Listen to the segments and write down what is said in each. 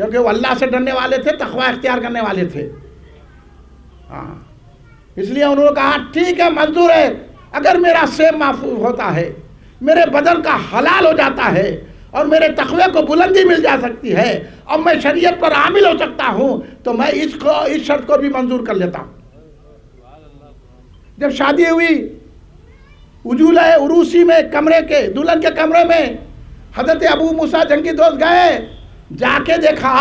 کیونکہ وہ اللہ سے ڈرنے والے تھے، تقوی اختیار کرنے والے تھے. ہاں، اس لیے انہوں نے کہا ٹھیک ہے، منظور ہے، اگر میرا سیب محفوظ ہوتا ہے، میرے بدن کا حلال ہو جاتا ہے، اور میرے تقوی کو بلندی مل جا سکتی ہے، اور میں شریعت پر عامل ہو سکتا ہوں، تو میں اس شرط کو بھی منظور کر لیتا ہوں. جب شادی ہوئی، اجولہ عروسی میں کمرے کے دلہن کے کمرے میں حضرت ابو موسیٰ جنگی دوست گئے، جا کے دیکھا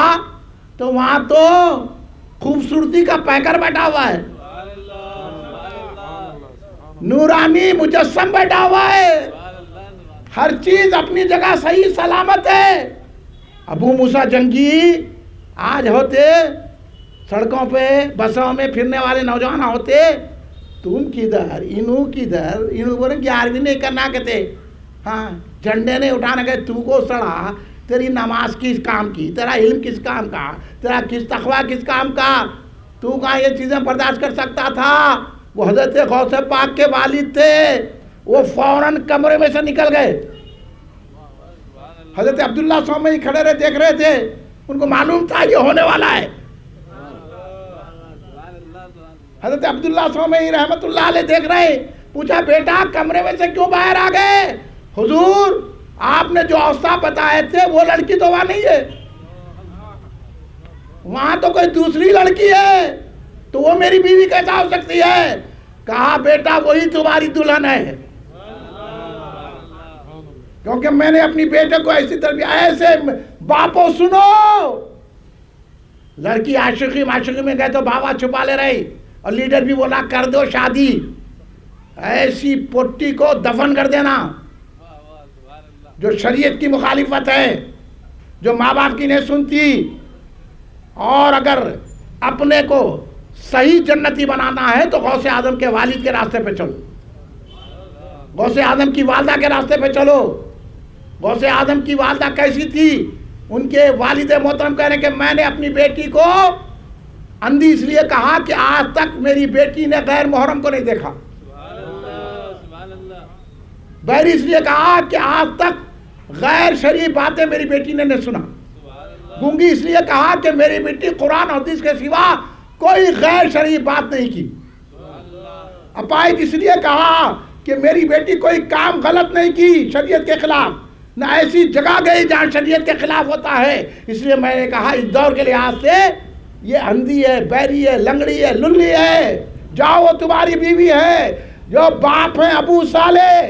تو وہاں تو خوبصورتی کا پیکر بیٹھا ہوا ہے، نورانی مجسم بیٹھا ہوا ہے، ہر چیز اپنی جگہ صحیح سلامت ہے. ابو موسیٰ جنگی آج ہوتے سڑکوں پہ بسوں میں پھرنے والے نوجوان ہوتے، تم کدھر، انہوں کدھر، انہوں بولے 11ویں نہیں کرنا کہتے، ہاں جھنڈے نہیں اٹھانا کہ تو کو سڑا، تیری نماز کس کام کی، تیرا علم کس کام کا، تیرا کس تقوی کس کام کا، تو کہاں یہ چیزیں برداشت کر سکتا تھا. وہ حضرت غوث پاک کے والد تھے، وہ فوراً کمرے میں سے نکل گئے. حضرت عبداللہ سومئی کھڑے رہے، دیکھ رہے تھے، ان کو معلوم تھا یہ ہونے والا ہے. حضرت عبداللہ سومئی رحمت اللہ علیہ دیکھ رہے، پوچھا بیٹا کمرے میں سے کیوں باہر آ گئے؟ حضور آپ نے جو اوصاف بتائے تھے وہ لڑکی تو وہاں نہیں ہے، وہاں تو کوئی دوسری لڑکی ہے، تو وہ میری بیوی کیسا ہو سکتی ہے؟ کہا بیٹا وہی تمہاری دلہن ہے، کیونکہ میں نے اپنی بیٹے کو ایسی تربیت. ایسے باپو سنو، لڑکی عاشقی معاشقی میں گئے تو بابا چھپا لے رہی، اور لیڈر بھی بولا کر دو شادی، ایسی پوٹی کو دفن کر دینا جو شریعت کی مخالفت ہے، جو ماں باپ کی نہیں سنتی. اور اگر اپنے کو صحیح جنتی بنانا ہے تو غوث اعظم کے والد کے راستے پہ چلو، غوث اعظم کی والدہ کے راستے پہ چلو. غوث اعظم کی والدہ کیسی تھی؟ ان کے والد محترم کہہ رہے ہیں کہ میں نے اپنی بیٹی کو اندھی اس لیے کہا کہ آج تک میری بیٹی نے غیر محرم کو نہیں دیکھا، بہری اس لیے کہا کہ آج تک غیر شرعی باتیں میری بیٹی نے نہیں سنا، گونگی اس لیے کہا کہ میری بیٹی قرآن حدیث کے سوا کوئی غیر شرعی بات نہیں کی، اپائک اس لیے کہا کہ میری بیٹی کوئی کام غلط نہیں کی شریعت کے خلاف، نہ ایسی جگہ گئی جہاں شریعت کے خلاف ہوتا ہے. اس لیے میں نے کہا اس دور کے لحاظ سے یہ اندھی ہے، بہری ہے، لنگڑی ہے، للی ہے، جاؤ وہ تمہاری بیوی ہے. جو باپ ہیں ابو صالح،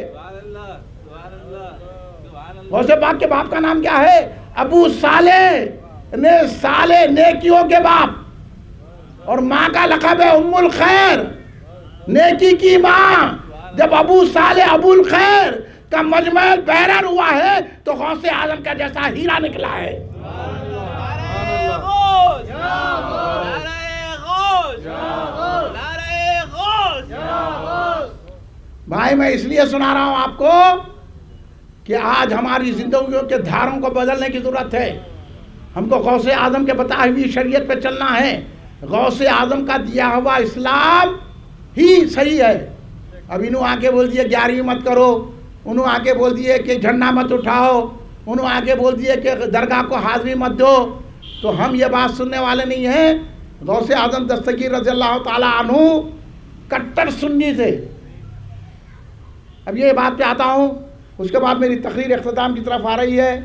غوث پاک کے باپ کا نام کیا ہے؟ ابو صالح، نے صالح نیکیوں کے باپ، اور ماں کا لقب ہے ام الخیر، نیکی کی ماں. جب ابو صالح ابو الخیر کا مجمع بحران ہوا ہے تو غوث اعظم کا جیسا ہیرا نکلا ہے. بھائی میں اس لیے سنا رہا ہوں آپ کو کہ آج ہماری زندگیوں کے دھاروں کو بدلنے کی ضرورت ہے. ہم کو غوث اعظم کے بتائی ہوئی شریعت پہ چلنا ہے. غوث اعظم کا دیا ہوا اسلام ہی صحیح ہے. اب انہوں آ کے بول دیے 11ویں مت کرو، انہوں آ کے بول دیے کہ جھنڈا مت اٹھاؤ، انہوں آ کے بول دیے کہ درگاہ کو حاضری مت دو، تو ہم یہ بات سننے والے نہیں ہیں. غوث اعظم دستگیر رضی اللہ تعالیٰ عنہ کٹر سنی تھے. اب یہ بات پہ آتا ہوں، اس کے بعد میری تقریر اختتام کی طرف آ رہی ہے،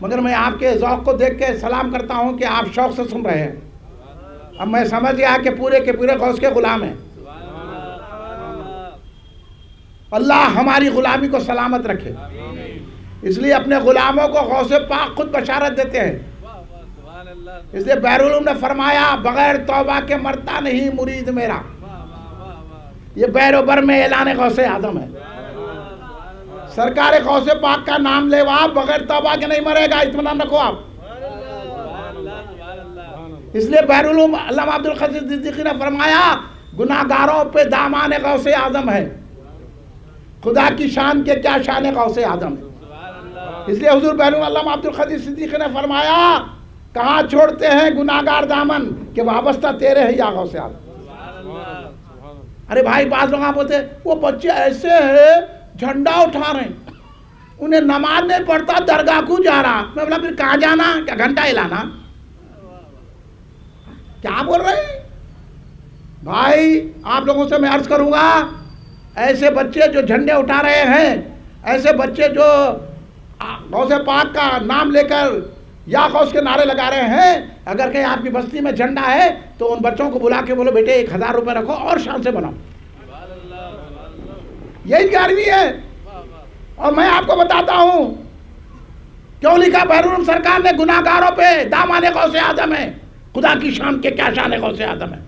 مگر میں آپ کے ذوق کو دیکھ کے سلام کرتا ہوں کہ آپ شوق سے سن رہے ہیں. اب میں سمجھ گیا کہ پورے کے پورے غوث کے غلام ہیں. اللہ ہماری غلامی کو سلامت رکھے. اس لیے اپنے غلاموں کو غوث پاک خود بشارت دیتے ہیں. اس لیے بحرالعلوم نے فرمایا بغیر توبہ کے مرتا نہیں مرید میرا. یہ بحر و بر میں اعلان غوث اعظم ہے. سرکار غوث پاک کا نام لے آپ بغیر توبہ کے نہیں مرے گا، اطمینان رکھو آپ. اس لیے بحرالعلوم علامہ عبدالقادر صدیقی نے فرمایا گناہگاروں پہ دامان غوث اعظم ہے. خدا کی شان کے کیا شان غوث اعظم ہے. اس لیے حضور بحرالعلوم علامہ عبدالقادر صدیقی نے فرمایا کہاں چھوڑتے ہیں گناہگار دامن کہ وابستہ تیرے ہیں یا غوث اعظم. ارے بھائی بعض لوگ بولتے وہ بچے ایسے ہیں جھنڈا اٹھا رہے ہیں، انہیں نماز نہیں پڑھتا درگاہ کو جا رہا. میں بولا پھر کہاں جانا؟ کیا گھنٹہ ہلانا؟ کیا بول رہے ہیں بھائی؟ آپ لوگوں سے میں عرض کروں گا، ایسے بچے جو جھنڈے اٹھا رہے ہیں، ایسے بچے جو غوث پاک کا نام لے کر یا غوث کے نعرے لگا رہے ہیں، اگر کہیں آپ کی بستی میں جھنڈا ہے تو ان بچوں کو بلا کے بولو بیٹے 1000 روپے رکھو اور شان سے بناؤ. یہی گیارہویں ہے. اور میں آپ کو بتاتا ہوں کیوں لکھا بیرون سرکار نے گناہگاروں پہ دامان غوث اعظم ہے. خدا کی شان کے کیا شان غوث اعظم ہے.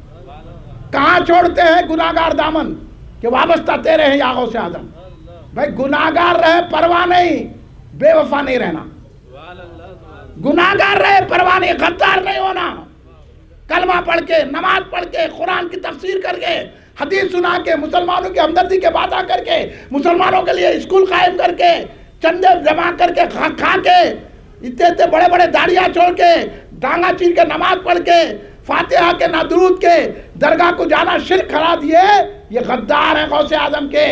کہاں چھوڑتے ہیں گناہگار دامن کہ وابستہ تیرے ہیں یا غوث اعظم. بھائی گناہگار رہے پرواہ نہیں، بے وفا نہیں رہنا. گناہگار رہے پرواہ نہیں، غدار نہیں ہونا. کلمہ پڑھ کے، نماز پڑھ کے، قرآن کی تفسیر کر کے، حدیث سنا کے، مسلمانوں کی ہمدردی کے باتیں کر کے، مسلمانوں کے لیے اسکول قائم کر کے، چندے جمع کر کے، کھا کے، اتنے بڑے بڑے داڑیاں چھوڑ کے، ڈانگا چیر کے، نماز پڑھ کے، فاتحہ کے نہ درود کے درگاہ کو جانا شرک کرا دیے. یہ غدار ہیں غوث اعظم کے.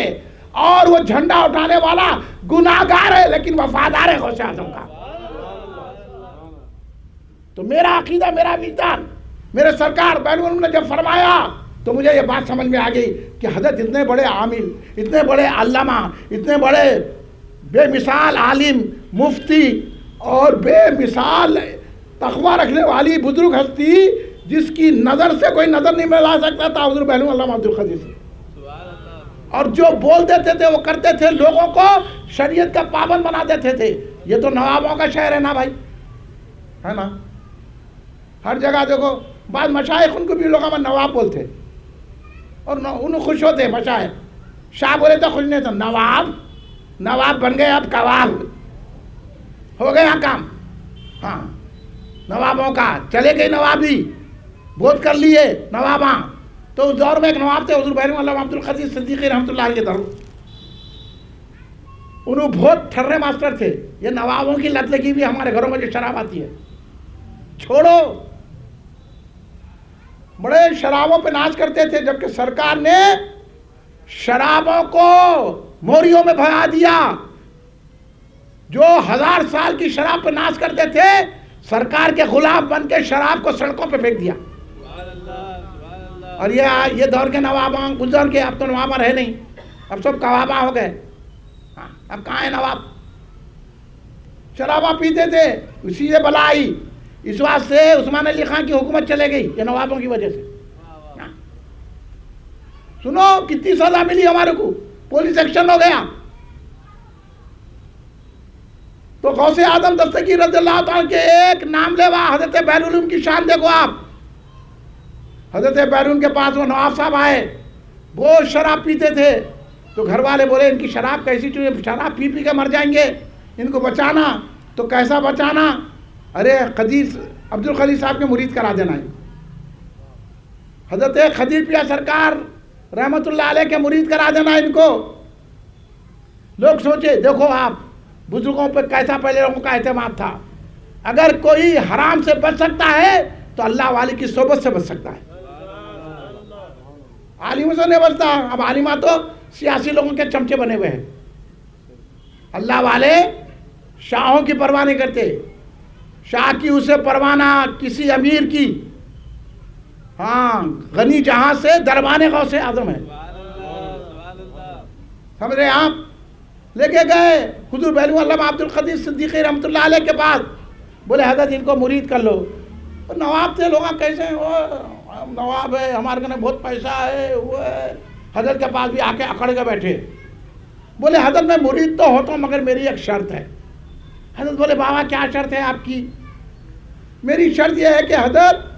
اور وہ جھنڈا اٹھانے والا گناہگار ہے لیکن وفادار ہے غوث اعظم کا. تو میرا عقیدہ، میرا وجدان، میرے سرکار بیرون نے جب فرمایا تو مجھے یہ بات سمجھ میں آ گئی کہ حضرت اتنے بڑے عامل، اتنے بڑے علامہ، اتنے بڑے بے مثال عالم، مفتی اور بے مثال تقویٰ رکھنے والی بزرگ ہستی جس کی نظر سے کوئی نظر نہیں ملا سکتا تھا، حضور بیرون علامہ عبدالقدیر سے. اور جو بول دیتے تھے وہ کرتے تھے، لوگوں کو شریعت کا پابند بنا دیتے تھے. یہ تو نوابوں کا شہر ہے نا بھائی، ہے نا. ہر جگہ دیکھو، بعض مشائخ ان کو بھی لوگوں میں نواب بولتے اور انہوں خوش ہوتے. مشائخ شاہ بولے تو خوش نہیں تھا. نواب بن گئے، اب کباب ہو گیا کام. ہاں نوابوں کا چلے گئے، نوابی بہت کر لیے نواباں. تو اس دور میں ایک نواب تھے حضور بیرون علامہ عبدالقدیر صدیقی رحمۃ اللہ علیہ کے در. انہوں بہت ٹھرے ماسٹر تھے. یہ نوابوں کی لت لگی بھی ہمارے گھروں میں جو شراب آتی ہے چھوڑو. بڑے شرابوں پہ ناچ کرتے تھے، جبکہ سرکار نے شرابوں کو موریوں میں بھگا دیا. جو 1000 سال کی شراب پہ ناچ کرتے تھے، سرکار کے غلام بن کے شراب کو سڑکوں پہ پھینک دیا. اور یہ دور کے نواباں گزر کے، اب تو نواباں رہے نہیں، اب سب کواباں ہو گئے. اب کہاں ہے نواب؟ شراباں پیتے تھے، اسی سے بلا آئی. اس واسطے عثمان علی خان کی حکومت چلے گئی یہ نوابوں کی وجہ سے. سنو کتنی سزا ملی ہمارے کو، پولیس ایکشن ہو گیا. تو غوث اعظم دستگیر رضی اللہ تعالیٰ کے ایک نام لیوا حضرت بیرون کی شان دیکھو آپ. حضرت بیرون کے پاس وہ نواب صاحب آئے، بہت شراب پیتے تھے. تو گھر والے بولے ان کی شراب کیسی چوری، شراب پی پی کے مر جائیں گے، ان کو بچانا. تو کیسا بچانا؟ ارے عبدالقدیر صاحب کے مرید کرا دینا ہے. حضرت خدیر پیا سرکار رحمت اللہ علیہ کے مرید کرا دینا ان کو. لوگ سوچے دیکھو آپ بزرگوں پہ کیسا پہلے لوگوں کا اعتماد تھا. اگر کوئی حرام سے بچ سکتا ہے تو اللہ والی کی صحبت سے بچ سکتا ہے. عالموں سے نہیں بچتا. اب عالمہ تو سیاسی لوگوں کے چمچے بنے ہوئے ہیں. اللہ والے شاہوں کی پرواہ نہیں کرتے. شاہ کی اسے پرواہ نہ کسی امیر کی. ہاں غنی جہاں سے دربان غوث اعظم ہے. سمجھ رہے آپ؟ لے کے گئے حضور بیرون علامہ عبدالقدیر صدیقی رحمۃ اللہ علیہ کے پاس. بولے حضرت ان کو مرید کر لو. نواب تھے، لوگ کیسے ہیں، وہ نواب ہے، ہمارے گھر بہت پیسہ ہے، وہ ہے. حضرت کے پاس بھی آ کے اکڑ کے بیٹھے. بولے حضرت میں مرید تو ہوتا ہوں مگر میری ایک شرط ہے. حضرت بولے بابا کیا شرط ہے آپ کی؟ میری شرط یہ ہے کہ حضرت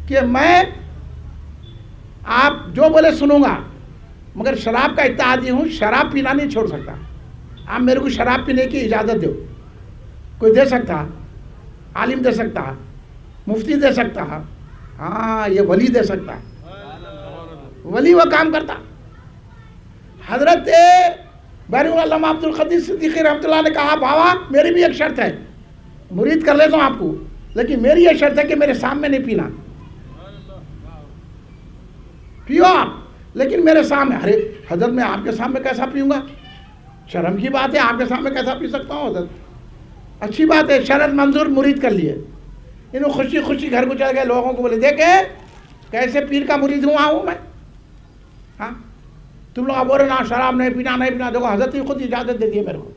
کہ میں آپ جو بولے سنوں گا، مگر شراب کا اتحادی ہوں، شراب پینا نہیں چھوڑ سکتا. آپ میرے کو شراب پینے کی اجازت دو. کوئی دے سکتا، عالم دے سکتا، مفتی دے سکتا، ہاں یہ ولی دے سکتا. ولی وہ کام کرتا. حضرت بیرون علامہ عبدالقدیر صدیقی رحمۃ اللہ نے کہا بابا میری بھی ایک شرط ہے، مرید کر لیتا ہوں آپ کو، لیکن میری یہ شرط ہے کہ میرے سامنے نہیں پینا. پیو آپ لیکن میرے سامنے. ارے حضرت میں آپ کے سامنے کیسا پیوں گا؟ شرم کی بات ہے، آپ کے سامنے کیسا پی سکتا ہوں حضرت؟ اچھی بات ہے، شرط منظور، مرید کر لیے. انہوں خوشی خوشی گھر کو چل گئے، لوگوں کو بولے دیکھے کیسے پیر کا مرید ہوں میں. ہاں تم لوگ بول رہے نا شراب نہیں پینا نہیں پینا، دیکھو حضرت ہی خود اجازت دے دی ہے میرے کو.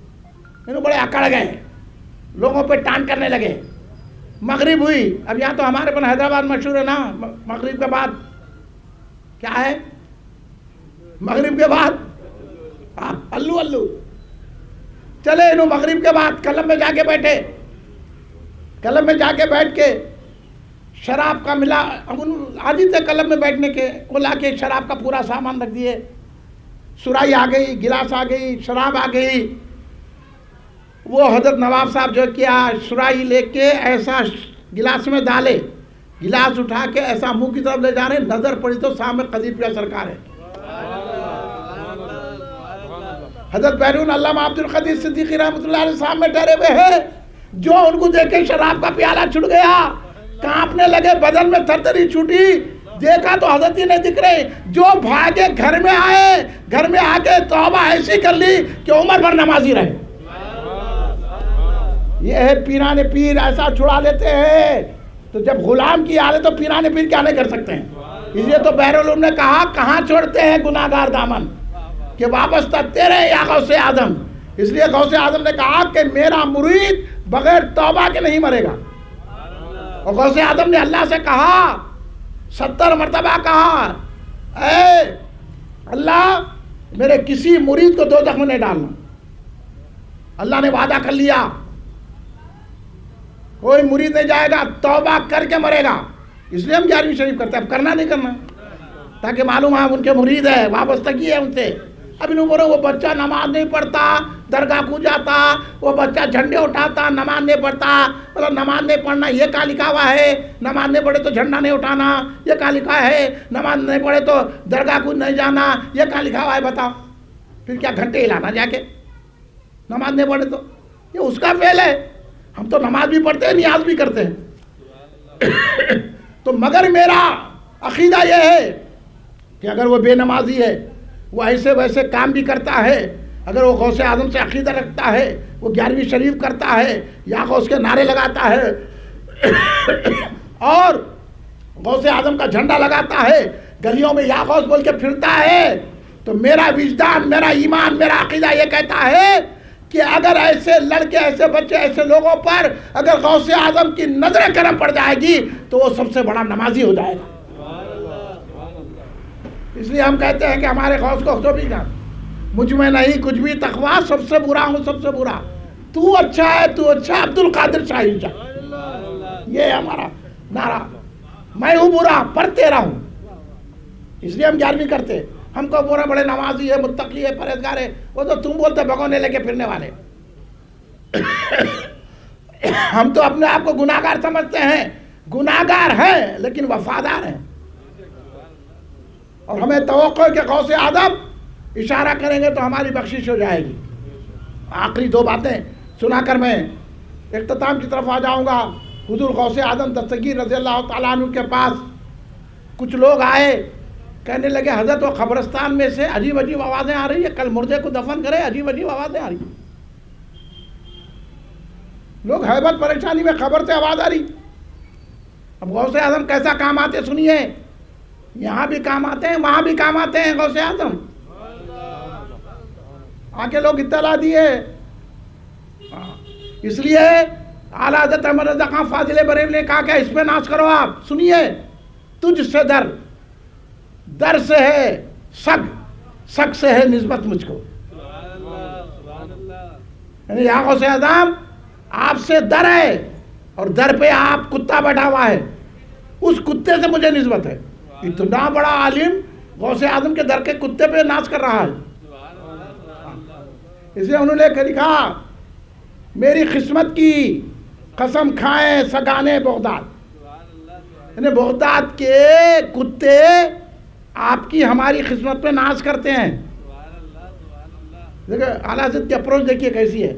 انہوں بڑے اکڑ گئے، لوگوں پہ ٹان کرنے لگے. مغرب ہوئی. اب یہاں تو ہمارے پن حیدرآباد مشہور ہے نا، مغرب کے بعد کیا ہے؟ مغرب کے بعد الو الو. چلے انہوں مغرب کے بعد کلم میں جا کے بیٹھے. کلم میں جا کے بیٹھ کے شراب کا ملا، عادی تھے کلم میں بیٹھنے کے، وہ لا کے شراب کا پورا سامان رکھ دیے. سرائی آ گئی، گلاس آ گئی، شراب آ گئی. وہ حضرت نواب صاحب جو کیا، سرائی لے کے ایسا گلاس میں ڈالے، گلاس اٹھا کے ایسا منہ کی طرف لے جا رہے، نظر پڑی تو سامنے قدیر پیا سرکار ہے. حضرت بیرون علامہ عبد القدیر صدیقی رحمۃ اللہ علیہ صاحب میں ٹھہرے ہوئے ہیں. جو ان کو دیکھے شراب کا پیالہ چھڑ گیا، کانپنے لگے، بدن میں تھر تھری چھوٹی. دیکھا تو حضرت ہی نہیں دکھ رہے. جو بھاگے گھر میں آئے، گھر میں آ کے توبہ ایسی کر لی کہ عمر بھر نمازی رہے. یہ ہے پیران پیر، ایسا چھڑا لیتے ہیں. تو جب غلام کی حالت تو پیران پیر کیا نہیں کر سکتے ہیں. اس لیے تو بہرالعلوم نے کہا کہاں چھوڑتے ہیں گناہگار دامن، کہ وابستہ تیرے یا غوث اعظم. اس لیے غوث اعظم نے کہا کہ میرا مرید بغیر توبہ کے نہیں مرے گا. اور غوث اعظم نے اللہ سے کہا، 70 مرتبہ کہا، اے اللہ میرے کسی مرید کو دوزخ میں نہیں ڈالنا. اللہ نے وعدہ کر لیا کوئی مرید نہیں جائے گا، توبہ کر کے مرے گا. اس لیے ہم 11ویں شریف کرتے ہیں. اب کرنا نہیں کرنا تاکہ معلوم ہے ان کے مرید ہے، وابستگی ہے ان سے. اب انہوں بولو وہ بچہ نماز نہیں پڑھتا، درگاہ کو جاتا، وہ بچہ جھنڈے اٹھاتا، نماز نہیں پڑھتا. مطلب نماز نہیں پڑھنا یہ کیا لکھا ہوا ہے؟ نماز نہیں پڑھے تو جھنڈا نہیں اٹھانا یہ کیا لکھا ہے؟ نماز نہیں پڑھے تو درگاہ کو نہیں جانا یہ کیا لکھا ہوا ہے؟ بتاؤ پھر کیا گھنٹے ہلانا جا کے؟ نماز نہیں پڑھے تو یہ اس کا فعل ہے. ہم تو نماز بھی پڑھتے ہیں، نیاز بھی کرتے ہیں. تو مگر میرا عقیدہ یہ ہے کہ اگر وہ بے نمازی ہے، وہ ایسے ویسے کام بھی کرتا ہے، اگر وہ غوث اعظم سے عقیدہ رکھتا ہے، وہ 11ویں شریف کرتا ہے، یا غوث کے نعرے لگاتا ہے اور غوث اعظم کا جھنڈا لگاتا ہے، گلیوں میں یا غوث بول کے پھرتا ہے، تو میرا وجدان، میرا ایمان، میرا عقیدہ یہ کہتا ہے کہ اگر ایسے لڑکے، ایسے بچے، ایسے لوگوں پر اگر غوث اعظم کی نظر کرم پڑ جائے گی تو وہ سب سے بڑا نمازی ہو جائے گا. اس لیے ہم کہتے ہیں کہ ہمارے غوث کو جو بھی جان، مجھ میں نہیں کچھ بھی تقویٰ، سب سے برا ہوں سب سے برا. تو اچھا ہے، تو اچھا، عبد القادر شاہی شاہ، یہ ہمارا نعرہ. میں ہوں برا پر تیرا ہوں. اس لیے ہم 11ویں کرتے. ہم کو برا بڑے نمازی ہے، متقی ہے، پرہیزگار ہے. وہ تو تم بولتے بھگونے لے کے پھرنے والے. ہم تو اپنے آپ کو گناہگار سمجھتے ہیں. گناہگار ہیں لیکن وفادار ہیں. اور ہمیں توقع ہے کہ غوث اعظم اشارہ کریں گے تو ہماری بخشش ہو جائے گی. آخری 2 باتیں سنا کر میں اختتام کی طرف آ جاؤں گا. حضور غوث اعظم دستگیر رضی اللہ تعالیٰ عنہ کے پاس کچھ لوگ آئے، کہنے لگے حضرت وہ قبرستان میں سے عجیب عجیب آوازیں آ رہی ہیں، کل مردے کو دفن کرے، عجیب عجیب آوازیں آ رہی ہیں. لوگ ہیبت پریشانی میں خبر سے آواز آ رہی. اب غوث اعظم کیسا کام آتے سنیے. یہاں بھی کام آتے ہیں، وہاں بھی کام آتے ہیں غوث اعظم. آ کے لوگ اطلاع دیے. اس لیے اعلیٰ حضرت احمد رضا خان فاضل بریلوی نے کہا کہ اس پہ ناز کرو. آپ سنیے، تجھ سے در سے ہے سگ سے ہے نسبت مجھ کو. یعنی یا غوث اعظم آپ سے در ہے اور در پہ آپ کتا بیٹھا ہوا ہے، اس کتے سے مجھے نسبت ہے. اتنا بڑا عالم غوث اعظم کے در کے کتے پہ ناز کر رہا ہے. اس لیے انہوں نے لکھا، میری قسمت کی قسم کھائیں سگانے بغداد. یعنی بغداد کے کتے آپ کی ہماری قسمت پہ ناز کرتے ہیں. دیکھیں اعلیٰ حضرت کی اپروچ دیکھیے کیسی ہے.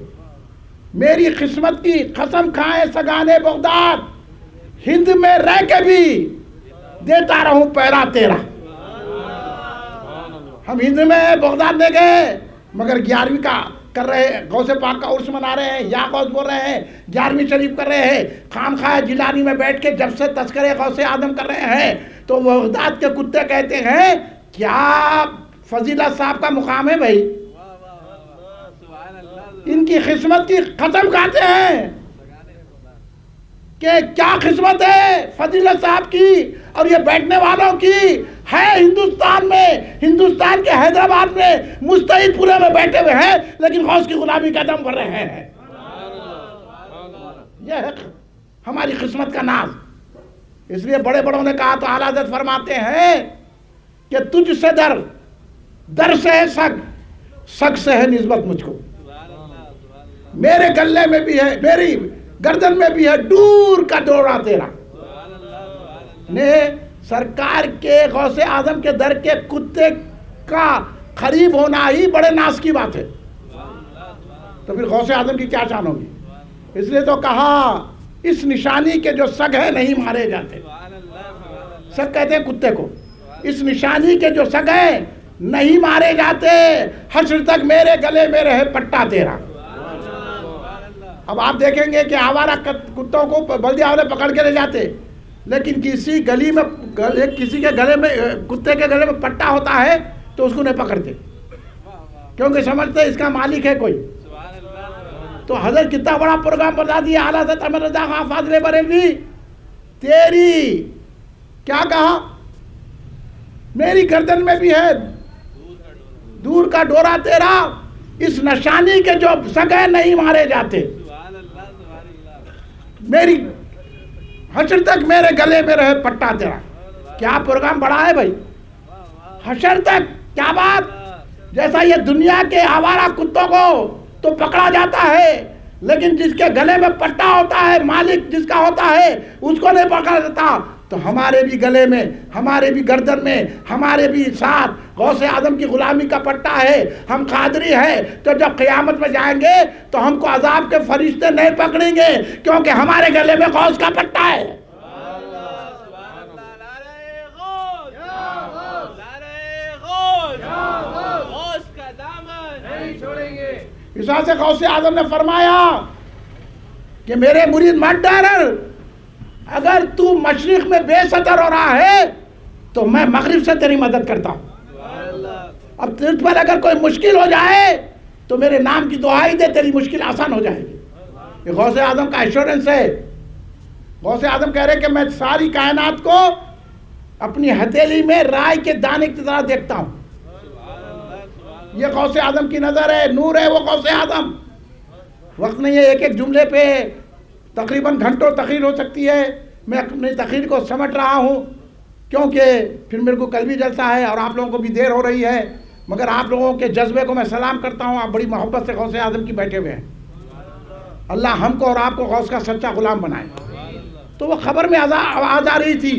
میری قسمت کی قسم کھائیں سگانے بغداد، ہند میں رہ کے بھی دیتا رہوں پیرا تیرا. ہم ہند میں بغداد میں گئے مگر 11ویں کا کر رہے ہیں، غوث پاک کا عرس منا رہے ہیں، یا غوث بول رہے ہیں، 11ویں شریف کر رہے ہیں، خانقاہ جیلانی میں بیٹھ کے جب سے تذکرے غوث اعظم کر رہے ہیں تو وہ بغداد کے کتے کہتے ہیں کیا فضیلت صاحب کا مقام ہے بھائی؟ ان کی خدمت کی قسم کھاتے ہیں کہ کیا خدمت ہے فضیلت صاحب کی اور یہ بیٹھنے والوں کی ہے ہندوستان میں، ہندوستان کے حیدرآباد میں مستعد پورے میں بیٹھے ہوئے ہیں لیکن غوث کی غلامی کا دم کر رہے ہیں۔ یہ ہے ہماری قسمت کا ناز۔ اس لیے بڑے بڑوں نے کہا تو اعلیٰ حضرت فرماتے ہیں کہ تجھ سے در سے ہے سگ سے ہے نسبت مجھ کو، میرے گلے میں بھی ہے، میری گردن میں بھی ہے دور کا ڈورا تیرا۔ نے سرکار کے غوث اعظم کے در کے کتے کا قریب ہونا ہی بڑے ناز کی بات ہے، تو پھر غوث اعظم کی کیا شان ہوگی؟ اس لیے تو کہا اس نشانی کے جو سگ ہیں نہیں مارے جاتے، سگ کہتے ہیں کتے کو، اس نشانی کے جو سگ ہیں نہیں مارے جاتے، حشر تک میرے گلے میں رہے پٹا تیرا۔ اب آپ دیکھیں گے کہ آوارہ کتوں کو بلدیہ والے پکڑ کے لے جاتے، لیکن کسی گلی میں کسی کے گلے میں کتے کے گلے میں پٹا ہوتا ہے تو اس کو نہیں پکڑتے، کیونکہ سمجھتے اس کا مالک ہے کوئی۔ تو حضرت کتنا بڑا پروگرام بتا دیا اعلیٰ حضرت احمد رضا خان فاضل بریلوی، تیری کیا کہا؟ میری گردن میں بھی ہے دور کا ڈورا تیرا، اس نشانی کے جو سگے نہیں مارے جاتے، میری حشر تک میرے گلے میں رہے پٹا تیرا۔ کیا پروگرام بڑا ہے بھائی، حشر تک، کیا بات! جیسا یہ دنیا کے آوارہ کتوں کو تو پکڑا جاتا ہے لیکن جس کے گلے میں پٹا ہوتا ہے، مالک جس کا ہوتا ہے، اس کو نہیں پکڑا جاتا۔ تو ہمارے بھی گلے میں، ہمارے بھی گردن میں، ہمارے بھی ساتھ غوث اعظم کی غلامی کا پٹا ہے، ہم قادری ہیں، تو جب قیامت میں جائیں گے تو ہم کو عذاب کے فرشتے نہیں پکڑیں گے کیونکہ ہمارے گلے میں غوث کا پٹا ہے۔ اس وجہ سے غوث اعظم نے فرمایا کہ میرے مرید مت ڈر، اگر تو مشرق میں بے ستر ہو رہا ہے تو میں مغرب سے تیری مدد کرتا ہوں۔ اب تجھ پر اگر کوئی مشکل ہو جائے تو میرے نام کی دعائی دے، تیری مشکل آسان ہو جائے گی۔ یہ غوث اعظم کا ایشورنس ہے۔ غوث اعظم کہہ رہے کہ میں ساری کائنات کو اپنی ہتھیلی میں رائے کے دانے کی طرح دیکھتا ہوں۔ یہ غوث اعظم کی نظر ہے، نور ہے وہ غوث اعظم۔ وقت نہیں ہے ایک ایک جملے پہ تقریباً گھنٹوں تقریر ہو سکتی ہے، میں اپنی تقریر کو سمٹ رہا ہوں کیونکہ پھر میرے کو کل بھی جلسہ ہے اور آپ لوگوں کو بھی دیر ہو رہی ہے، مگر آپ لوگوں کے جذبے کو میں سلام کرتا ہوں، آپ بڑی محبت سے غوث اعظم کی بیٹھے ہوئے ہیں۔ اللہ ہم کو اور آپ کو غوث کا سچا غلام بنائے۔ تو وہ خبر میں آواز آ رہی تھی،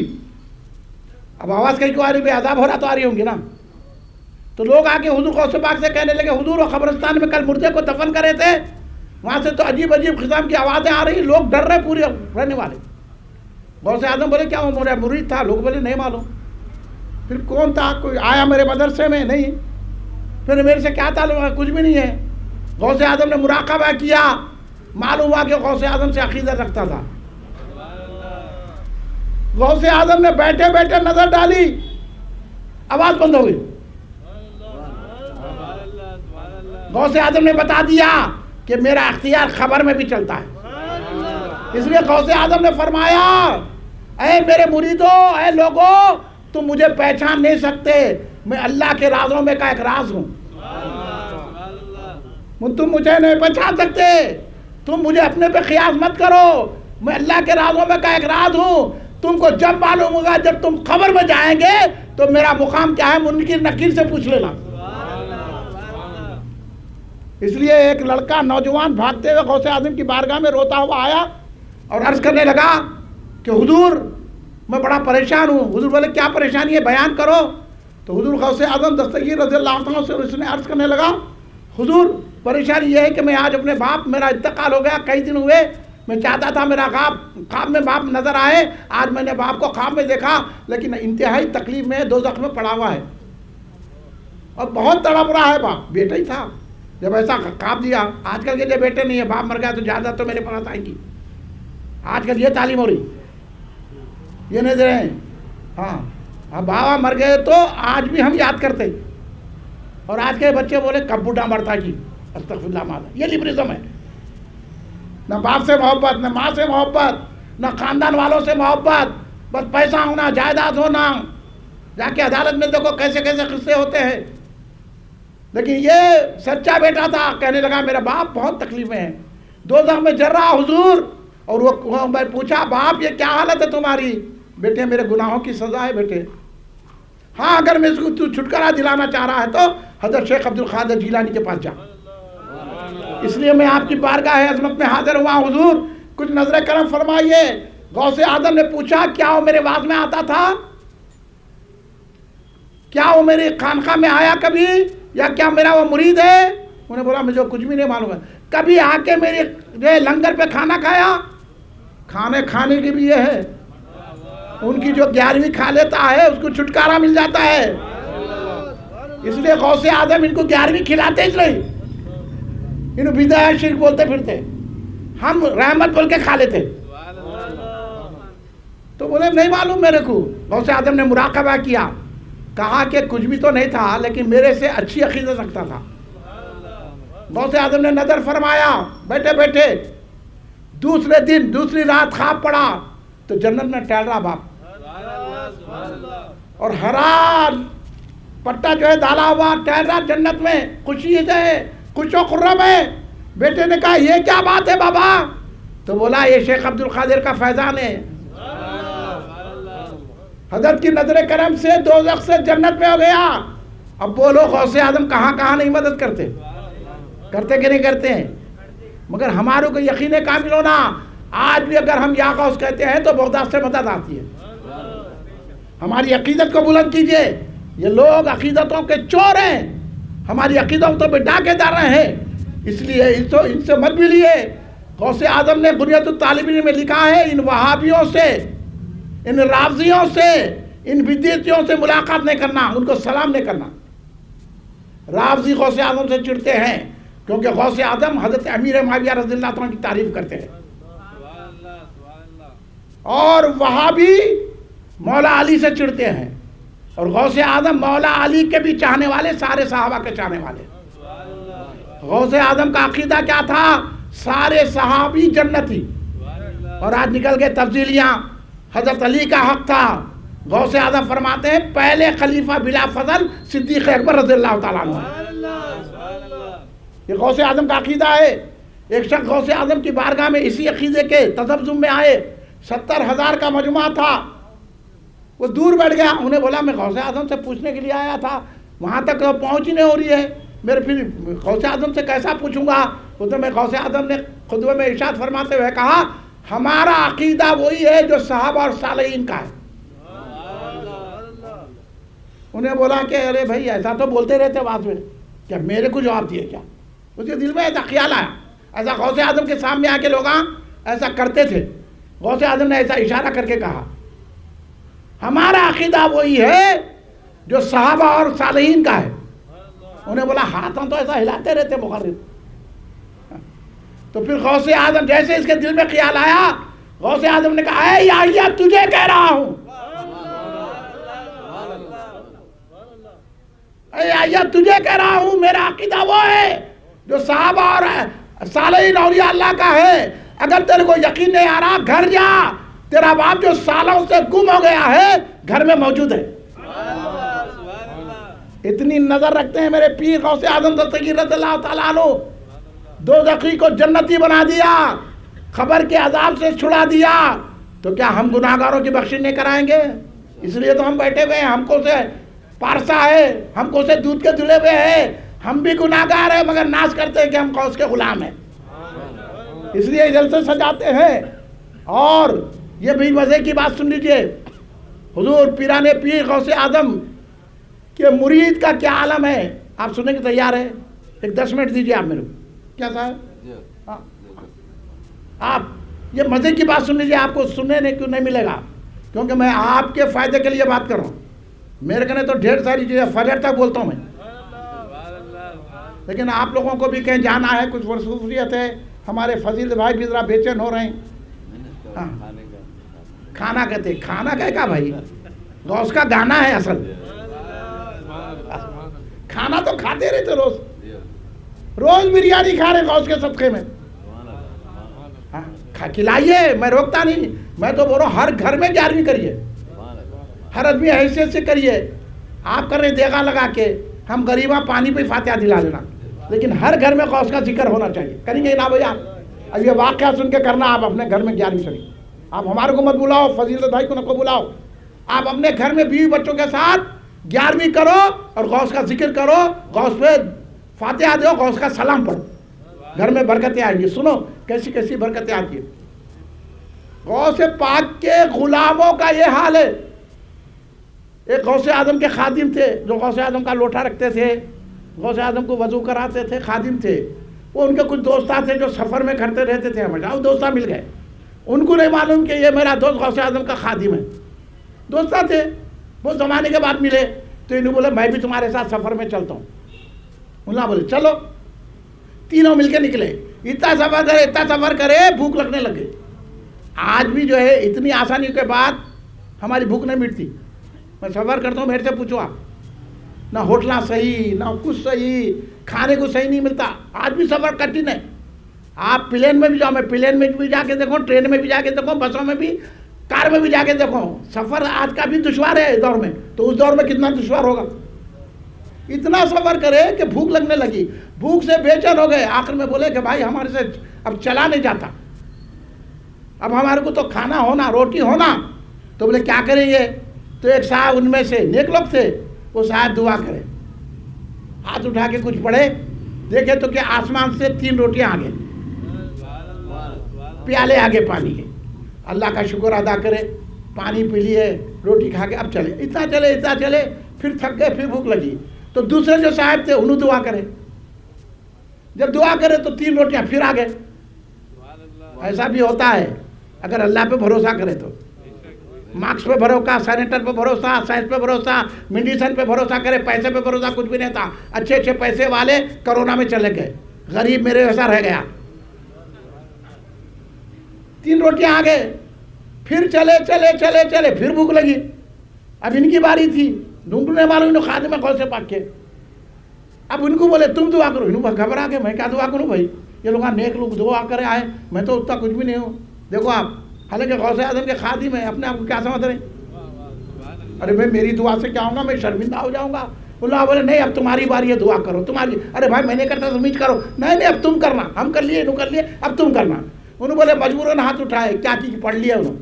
اب آواز کہیں کیوں آ رہی؟ بے عذاب ہو رہا تو آ رہی ہوں گی نا۔ تو لوگ آ کے حضور غوث پاک سے کہنے لگے حضور وہ قبرستان میں کل مردے کو دفن کرے تھے، وہاں سے تو عجیب عجیب قسم کی آوازیں آ رہی، لوگ ڈر رہے پورے رہنے والے۔ غوث اعظم بولے کیا وہ میرا مرید تھا؟ لوگ بولے نہیں معلوم۔ پھر کون تھا؟ کوئی آیا میرے مدرسے میں؟ نہیں۔ پھر میرے سے کیا تعلق ہے؟ کچھ بھی نہیں ہے۔ غوث اعظم نے مراقبہ کیا، معلوم ہوا کہ غوث اعظم سے عقیدت رکھتا تھا۔ غوث اعظم نے بیٹھے بیٹھے نظر ڈالی، آواز بند ہو گئی۔ غوث اعظم نے بتا دیا کہ میرا اختیار خبر میں بھی چلتا ہے۔ اس لیے غوث اعظم نے فرمایا اے میرے مریدوں، اے لوگوں، تم مجھے پہچان نہیں سکتے، میں اللہ کے رازوں میں کا ایک راز ہوں۔ تم مجھے نہیں پہچان سکتے، تم مجھے اپنے پہ قیاس مت کرو، میں اللہ کے رازوں میں کا ایک راز ہوں۔ تم کو جب معلوم ہوگا جب تم قبر میں جائیں گے تو میرا مقام کیا ہے منکر نکیر سے پوچھ لینا۔ اس لیے ایک لڑکا نوجوان بھاگتے ہوئے غوث اعظم کی بارگاہ میں روتا ہوا آیا اور عرض کرنے لگا کہ حضور میں بڑا پریشان ہوں۔ حضور بولے کیا پریشانی ہے بیان کرو۔ تو حضور غوث اعظم دستگیر رضی اللہ عنہ سے اس نے عرض کرنے لگا حضور پریشانی یہ ہے کہ میں آج اپنے باپ، میرا انتقال ہو گیا کئی دن ہوئے، میں چاہتا تھا میرا خواب میں باپ نظر آئے، آج میں نے باپ کو خواب میں دیکھا لیکن انتہائی تکلیف میں دوزخ میں پڑا ہوا ہے اور بہت تڑپ رہا ہے باپ، بیٹا ہی تھا جب ایسا خواب دیا. آج کل کے جو بیٹے نہیں ہے، باپ مر گیا تو جائیداد تو میرے پاس آئے گی. آج کل یہ تعلیم ہو رہی، یہ نظریں ہیں. ہاں اب بابا مر گئے تو آج بھی ہم یاد کرتے. اور آج کے بچے بولے کب بوڑھا مرتا جی، استغفر اللہ ماذا. یہ لبرزم ہے. نہ باپ سے محبت، نہ ماں سے محبت، نہ خاندان والوں سے محبت، بس پیسہ ہونا، جائیداد ہونا. جا کے عدالت میں دیکھو کیسے کیسے قصے ہوتے ہیں. لیکن یہ سچا بیٹا تھا، کہنے لگا میرا باپ بہت تکلیف میں ہے، دوزخ میں جل رہا حضور. اور وہ میں پوچھا باپ یہ کیا حالت ہے تمہاری؟ بیٹے میرے گناہوں کی سزا ہے بیٹے. ہاں اگر میں اس کو تو چھٹکارا دلانا چاہ رہا ہے تو حضرت شیخ عبد القادر جیلانی کے پاس جا. اس لیے میں آپ کی بارگاہ عظمت میں حاضر ہوا حضور، کچھ نظر کرم فرمائیے. غوث اعظم نے پوچھا کیا وہ میرے واز میں آتا تھا؟ کیا وہ میری خانقاہ میں آیا کبھی؟ یا کیا میرا وہ مرید ہے؟ انہوں نے بولا مجھے کچھ بھی نہیں معلوم ہے. کبھی آ کے میرے لنگر پہ کھانا کھایا؟ کھانے کھانے کی بھی یہ ہے، ان کی جو 11ویں کھا لیتا ہے اس کو چھٹکارا مل جاتا ہے. اس لیے غوث اعظم ان کو 11ویں کھلاتے اس لیے انہوں بدعت شرک بولتے پھرتے، ہم رحمت بول کے کھا لیتے. تو بولے نہیں معلوم میرے کو. غوث اعظم نے مراقبہ کیا، کہا کہ کچھ بھی تو نہیں تھا لیکن میرے سے اچھی عقیدت رکھتا تھا. غوث اعظم نے نظر فرمایا بیٹھے بیٹھے. دوسرے دن دوسری رات خواب پڑا تو جنت میں ٹہل رہا باپ، اور ہرا پٹا جو ہے ڈالا ہوا ٹہل رہا جنت میں، خوشی ہے، خوش و خرم ہے. بیٹے نے کہا یہ کیا بات ہے بابا؟ تو بولا یہ شیخ عبد القادر کا فیضان ہے. حضرت کی نظر کرم سے دوزخ سے جنت میں ہو گیا. اب بولو غوث اعظم کہاں کہاں نہیں مدد کرتے کہ نہیں کرتے ہیں؟ مگر ہمارے کو یقین کامل ہونا، آج بھی اگر ہم یا غوث کہتے ہیں تو بغداد سے مدد آتی ہے. ہماری عقیدت کو بلند کیجئے. یہ لوگ عقیدتوں کے چور ہیں، ہماری عقیدتوں پہ ڈاکے ڈال رہے ہیں. اس لیے ان سے مت ملیے. غوث اعظم نے بنیاد الطالبین میں لکھا ہے ان وہابیوں سے، ان رافضیوں سے، ان بدعتیوں سے ملاقات نہیں کرنا، ان کو سلام نہیں کرنا. رافضی غوث اعظم سے چڑھتے ہیں کیونکہ غوث اعظم حضرت امیر معاویہ رضی اللہ عنہ کی تعریف کرتے ہیں، اور وہابی مولا علی سے چڑھتے ہیں. اور غوث اعظم مولا علی کے بھی چاہنے والے، سارے صحابہ کے چاہنے والے. غوث اعظم کا عقیدہ کیا تھا؟ سارے صحابی جنتی. اور آج نکل گئے تفضیلیاں. حضرت علی کا حق تھا. غوث اعظم فرماتے ہیں پہلے خلیفہ بلا فضل صدیق اکبر رضی اللہ تعالیٰ عنہ. یہ غوث اعظم کا عقیدہ ہے. ایک شخص غوث اعظم کی بارگاہ میں اسی عقیدے کے تذبذب میں آئے. 70,000 کا مجموعہ تھا. وہ دور بیٹھ گیا. انہیں بولا میں غوث اعظم سے پوچھنے کے لیے آیا تھا، وہاں تک پہنچ ہی نہیں ہو رہی ہے، میرے پھر غوث اعظم سے کیسا پوچھوں گا؟ تو میں غوث اعظم نے خطبے میں ارشاد فرماتے ہوئے کہا ہمارا عقیدہ وہی ہے جو صحابہ اور صالحین کا ہے. انہیں بولا کہ ارے بھائی ایسا تو بولتے رہتے بات میں، کیا میرے کو جواب دیے کیا؟ اس کے دل میں ایسا خیال آیا. ایسا غوث اعظم کے سامنے آ کے لوگ ایسا کرتے تھے. غوث اعظم نے ایسا اشارہ کر کے کہا ہمارا عقیدہ وہی ہے جو صحابہ اور صالحین کا ہے. انہیں بولا ہاتھوں تو ایسا ہلاتے رہتے مخرب. تو پھر غوث اعظم جیسے اس کے دل میں خیال آیا، غوث اعظم نے کہا اے یحییٰ تجھے کہہ رہا ہوں، اے یحییٰ تجھے کہہ رہا ہوں، میرا عقیدہ وہ ہے جو صحابہ اور صالحین اولیاء اللہ کا ہے. اگر تیرے کو یقین نہیں آ رہا گھر جا، تیرا باپ جو سالوں سے گم ہو گیا ہے گھر میں موجود ہے. اتنی نظر رکھتے ہیں میرے پیر غوث اعظم دستگیر رضی اللہ تعالیٰ عنہ. دوزخی کو جنتی بنا دیا، خبر کے عذاب سے چھڑا دیا. تو کیا ہم گناہگاروں کی بخشش نہیں کرائیں گے؟ اس لیے تو ہم بیٹھے ہوئے ہیں. ہم کو سے پارسا ہے، ہم کو سے دودھ کے دھلے ہوئے ہیں. ہم بھی گناہگار ہیں مگر ناز کرتے ہیں کہ ہم غوث کے غلام ہیں. اس لیے جلسے سجاتے ہیں. اور یہ بھی مزے کی بات سن لیجئے، حضور پیران پیر غوث اعظم کہ مرید کا کیا عالم ہے. آپ سننے کے تیار ہیں؟ ایک 10 منٹ دیجئے آپ میرے کو. کیا صاحب آپ یہ مزے کی بات سن لیجئے. آپ کو سننے کیوں نہیں ملے گا؟ کیونکہ میں آپ کے فائدے کے لیے بات کر رہا ہوں. میرے کہنے تو ڈھیر ساری چیزیں فجر تک بولتا ہوں میں. لیکن آپ لوگوں کو بھی کہیں جانا ہے, کچھ مصروفیت ہے. ہمارے فضیل بھائی بھی ذرا بے چین ہو رہے ہیں. کھانا کہتے, کھانا کہے بھائی, غوث کا گانا ہے اصل. کھانا تو کھاتے رہتے روز بریانی کھا رہے غوث کے صدقے میں. کھلائیے, میں روکتا نہیں, میں تو بول رہا ہوں ہر گھر میں 11ویں کریے, ہر آدمی حیثیت سے کریے. آپ کر رہے دیگا لگا کے, ہم غریباں پانی پہ فاتحہ دلا دینا, لیکن ہر گھر میں غوث کا ذکر ہونا چاہیے. کریں گے نا بھیا؟ اب یہ واقعہ سن کے کرنا, آپ اپنے گھر میں 11ویں کریں. آپ ہمارے کو مت بلاؤ, فضیل بھائی کو نہ کو بلاؤ. آپ اپنے گھر میں بیوی بچوں کے ساتھ 11ویں کرو اور غوث کا ذکر کرو, غوث پہ فاتحہ دو, غوث کا سلام پڑھو. گھر میں برکتیں آئیں گی. سنو کیسی کیسی برکتیں آتی ہیں. غوث پاک کے غلاموں کا یہ حال ہے. ایک غوث اعظم کے خادم تھے جو غوث اعظم کا لوٹا رکھتے تھے, غوث اعظم کو وضو کراتے تھے, خادم تھے. وہ ان کے کچھ دوستاں تھے جو سفر میں کرتے رہتے تھے ہمیشہ. وہ دوستاں مل گئے, ان کو نہیں معلوم کہ یہ میرا دوست غوث اعظم کا خادم ہے. دوستاں تھے, وہ زمانے کے بعد ملے تو انہوں بولے میں بھی تمہارے ساتھ سفر میں چلتا ہوں. اللہ بولے چلو. تینوں مل کے نکلے. اتنا سفر کرے بھوک لگنے لگے. آج بھی جو ہے اتنی آسانی کے بعد ہماری بھوک نہیں مٹتی. میں سفر کرتا ہوں, میرے سے پوچھو آپ, نہ ہوٹلہ صحیح نہ کچھ صحیح, کھانے کو صحیح نہیں ملتا. آج بھی سفر کٹھن ہے. آپ پلین میں بھی جاؤ, میں پلین میں بھی جا کے دیکھو, ٹرین میں بھی جا کے دیکھو, بسوں میں بھی, کار میں بھی جا کے دیکھو. سفر آج کا بھی دشوار ہے اس دور میں, تو اس دور میں کتنا دشوار ہوگا. اتنا سفر کرے کہ بھوک لگنے لگی, بھوک سے بے چین ہو گئے. آخر میں بولے کہ بھائی ہمارے سے اب چلا نہیں جاتا, اب ہمارے کو تو کھانا ہونا, روٹی ہونا. تو بولے کیا کریں گے؟ تو ایک صاحب ان میں سے نیک لوگ تھے, وہ صاحب دعا کرے, ہاتھ اٹھا کے کچھ پڑھے, دیکھے تو کہ آسمان سے 3 روٹیاں آگے, پیالے آگے پانی کے. اللہ کا شکر ادا کرے, پانی پی لیے, روٹی کھا کے اب چلے. اتنا چلے پھر تھک گئے, پھر بھوک لگی. تو دوسرے جو صاحب تھے انہوں دعا کرے. جب دعا کرے تو 3 روٹیاں پھر آ گئے. ایسا بھی ہوتا ہے اگر اللہ پہ بھروسہ کرے تو. مارکس پہ بھروسہ, سینیٹر پہ بھروسہ, سائنس پہ بھروسہ, میڈیسن پہ بھروسہ کرے, پیسے پہ بھروسہ کچھ بھی نہیں تھا. اچھے پیسے والے کرونا میں چلے گئے, غریب میرے جیسا رہ گیا. 3 روٹیاں آ گئے, پھر چلے پھر بھوک لگی. اب ان کی باری تھی, ڈھونڈنے والوں انہوں خادم غوث پاک کے. اب ان کو بولے تم دعا کرو. انہوں گھبرا کے میں کیا دعا کروں بھائی, یہ لوگ نیک لوگ دعا کرے آئے, میں تو اتنا کچھ بھی نہیں ہوں. دیکھو آپ, حالانکہ غوث اعظم کے خادم ہیں, اپنے آپ کو کیا سمجھ رہے ہیں؟ ارے بھائی میری دعا سے کیا ہوگا, میں شرمندہ ہو جاؤں گا. اللہ بولے نہیں اب تمہاری باری ہے, دعا کرو تمہاری. ارے بھائی میں نے کرتا تم کرو. نہیں اب تم کرنا, ہم کر لیے, انہوں کر لیے, اب تم کرنا. انہوں بولے مجبوراً ہاتھ اٹھائے, کیا کی پڑھ لیا انہوں.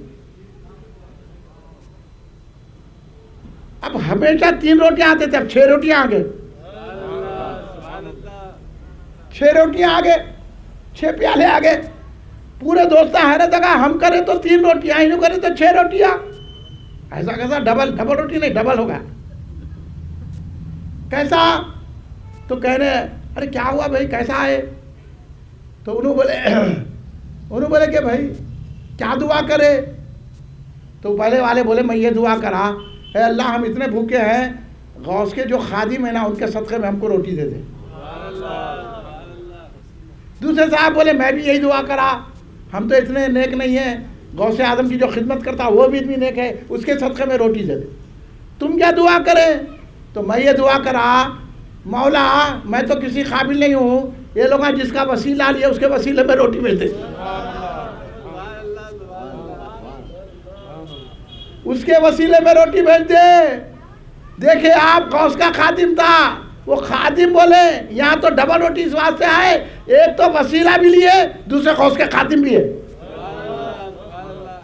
اب ہمیشہ 3 روٹیاں آتے تھے, اب 6 روٹیاں آ گئے. 6 روٹیاں آ گئے, 6 پیالے آ گئے. پورے دوست حیرت لگا, ہم کرے تو 3 روٹیاں, انہوں کرے تو 6 روٹیاں. ایسا کیسا ڈبل روٹی نہیں, ڈبل ہوگا. کیسا؟ تو کہہ رہے ارے کیا ہوا بھائی, کیسا ہے؟ تو انہوں بولے کہ بھائی کیا دعا کرے؟ تو پہلے والے بولے میں یہ دعا کرا, اے اللہ ہم اتنے بھوکے ہیں, غوث کے جو خادم ہیں نا ان کے صدقے میں ہم کو روٹی دے دے. دوسرے صاحب بولے میں بھی یہی دعا کرا, ہم تو اتنے نیک نہیں ہیں, غوث اعظم کی جو خدمت کرتا وہ بھی اتنی نیک ہے, اس کے صدقے میں روٹی دے دے. تم کیا دعا کرے؟ تو میں یہ دعا کرا, مولا میں تو کسی قابل نہیں ہوں, یہ لوگ جس کا وسیلہ لیا اس کے وسیلے میں روٹی مل دے, اس کے وسیلے میں روٹی بھیج دے. دیکھیں آپ, غوث کا خادم تھا, وہ خادم بولے یہاں تو ڈبل روٹی اس واسطے آئے, ایک تو وسیلہ بھی لیے, دوسرے غوث کے خادم بھی ہے.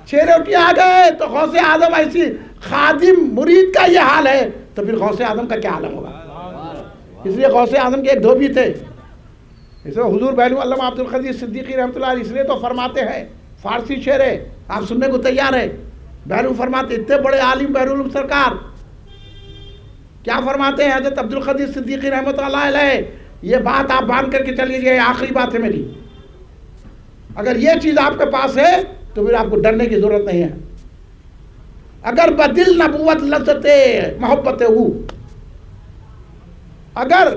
6 روٹی آ گئے. تو غوث اعظم ایسی خادم مرید کا یہ حال ہے, تو پھر غوث اعظم کا کیا حال ہوگا. اس لیے غوث اعظم کے ایک دھوبی تھے, اس لیے حضور بہلو علامہ عبد القدیر صدیقی رحمۃ اللہ علیہ, اس لیے تو فرماتے ہیں, فارسی شعر ہے, آپ سننے کو تیار ہے. بہلو فرماتے, اتنے بڑے عالم بہلو العلوم سرکار کیا فرماتے ہیں حضرت عبد القدیر صدیقی رحمۃ اللہ علیہ, یہ بات آپ باندھ کر کے چلیے, یہ آخری بات ہے میری. اگر یہ چیز آپ کے پاس ہے تو پھر آپ کو ڈرنے کی ضرورت نہیں ہے. اگر بدل نبوت لذت محبت ہو, اگر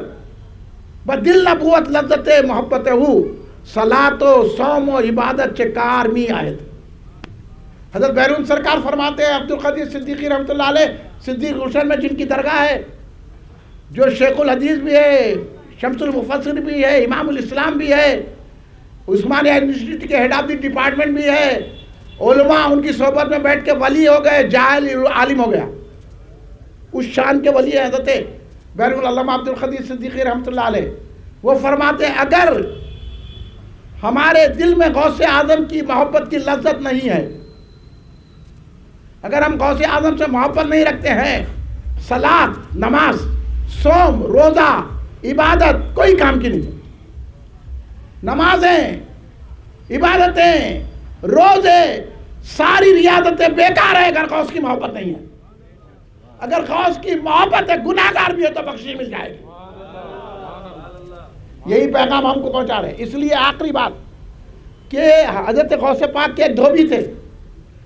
بدل نبوت لذت محبت ہو صلاۃ و صوم و عبادت چے کارمی آیت. حضرت بیرون سرکار فرماتے ہیں عبدالقدیر صدیقی رحمۃ اللہ علیہ صدیق روشن میں جن کی درگاہ ہے، جو شیخ الحدیث بھی ہے، شمس المفسر بھی ہے، امام الاسلام بھی ہے، عثمانیہ یونیورسٹی کے ہیڈ آف دی ڈپارٹمنٹ بھی ہے، علماء ان کی صحبت میں بیٹھ کے ولی ہو گئے، جاہل عالم ہو گیا. اس شان کے ولی ہیں حضرت بیرون علامہ عبدالقدیر صدیقی رحمۃ اللہ علیہ. وہ فرماتے ہیں اگر ہمارے دل میں غوث اعظم کی محبت کی لذت نہیں ہے، اگر ہم غوث اعظم سے محبت نہیں رکھتے ہیں، صلاۃ، نماز، صوم، روزہ، عبادت کوئی کام کی نہیں. نمازیں، عبادتیں، روزے، ساری ریاضتیں بیکار ہے اگر غوث کی محبت نہیں ہے. اگر غوث کی محبت ہے، گناہ گار بھی ہو تو بخشش مل جائے گی. یہی پیغام ہم کو پہنچا رہے ہیں. اس لیے آخری بات کہ حضرت غوث پاک کے ایک دھوبی تھے،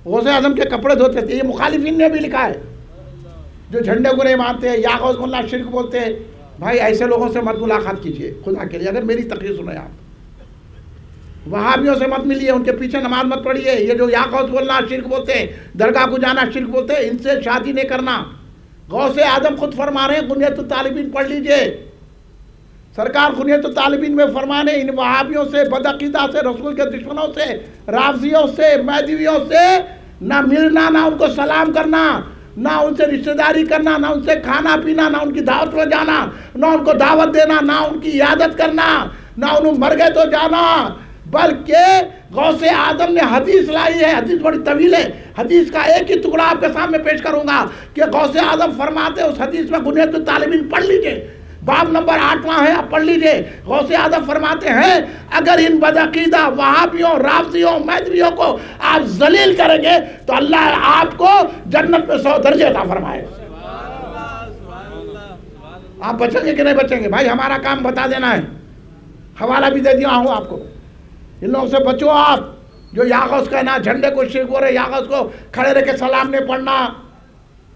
غوث اعظم کے کپڑے دھوتے تھے. یہ مخالفین نے بھی لکھا ہے، جو جھنڈے کو نہیں مانتے ہیں یا غوث اللہ شرک بولتے ہیں. بھائی ایسے لوگوں سے مت ملاقات کیجئے خدا کے لیے. اگر میری تقریر سنیں آپ، وہابیوں سے مت ملیے، ان کے پیچھے نماز مت پڑھیے. یہ جو یا غوث اللہ شرک بولتے ہیں، درگاہ کو جانا شرک بولتے ہیں، ان سے شادی نہیں کرنا. غوث اعظم خود فرما رہے ہیں، غنیت الطالبین پڑھ لیجئے. سرکار غنیت الطالبین میں فرمانے ان وہابیوں سے، بدعقیدہ سے، رسول کے دشمنوں سے، رافضیوں سے، مہدویوں سے نہ ملنا، نہ ان کو سلام کرنا، نہ ان سے رشتہ داری کرنا، نہ ان سے کھانا پینا، نہ ان کی دعوت میں جانا، نہ ان کو دعوت دینا، نہ ان کی عیادت کرنا، نہ انہوں مر گئے تو جانا. بلکہ غوث اعظم نے حدیث لائی ہے، حدیث بڑی طویل ہے. حدیث کا ایک ہی ٹکڑا آپ کے سامنے پیش کروں گا کہ غوث اعظم فرماتے ہیں، اس حدیث میں غنیت الطالبین پڑھ لیجئے، باب نمبر 8واں ہے، آپ پڑھ لیجئے. غوث اعظم فرماتے ہیں اگر ان بدعقیدہ وہابیوں، رافضیوں، مہدویوں کو آپ ذلیل کریں گے تو اللہ آپ کو جنت میں 100 درجے عطا فرمائے. آپ بچیں گے کہ نہیں بچیں گے؟ بھائی ہمارا کام بتا دینا ہے، حوالہ بھی دے دیا ہوں آپ کو. ان لوگوں سے بچو آپ، جو یا غوث کہنا، جھنڈے کو شرک ہو رہے، یا غوث کو کھڑے رہ کے سلام نہیں پڑھنا.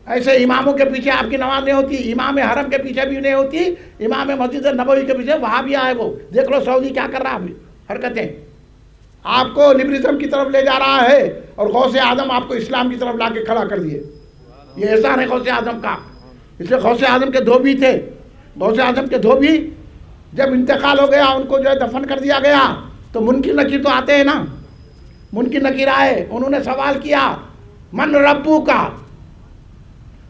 ایسے اماموں کے پیچھے آپ کی نماز نہیں ہوتی، امام حرم کے پیچھے بھی نہیں ہوتی، امام مسجد نبوی کے پیچھے وہابیہ ہے. وہ دیکھ لو سعودی کیا کر رہا ہے، حرکتیں آپ کو لبرزم کی طرف لے جا رہا ہے، اور غوث اعظم آپ کو اسلام کی طرف لا کے کھڑا کر دیے. یہ احسان ہے غوث اعظم کا. اس لیے غوث اعظم کے دھوبی تھے. غوث اعظم کے دھوبی جب انتقال ہو گیا، ان کو جو ہے دفن کر دیا گیا، تو منکر نکیر تو آتے ہیں نا. منکر نکیر آئے، انہوں نے سوال کیا من ربو کا.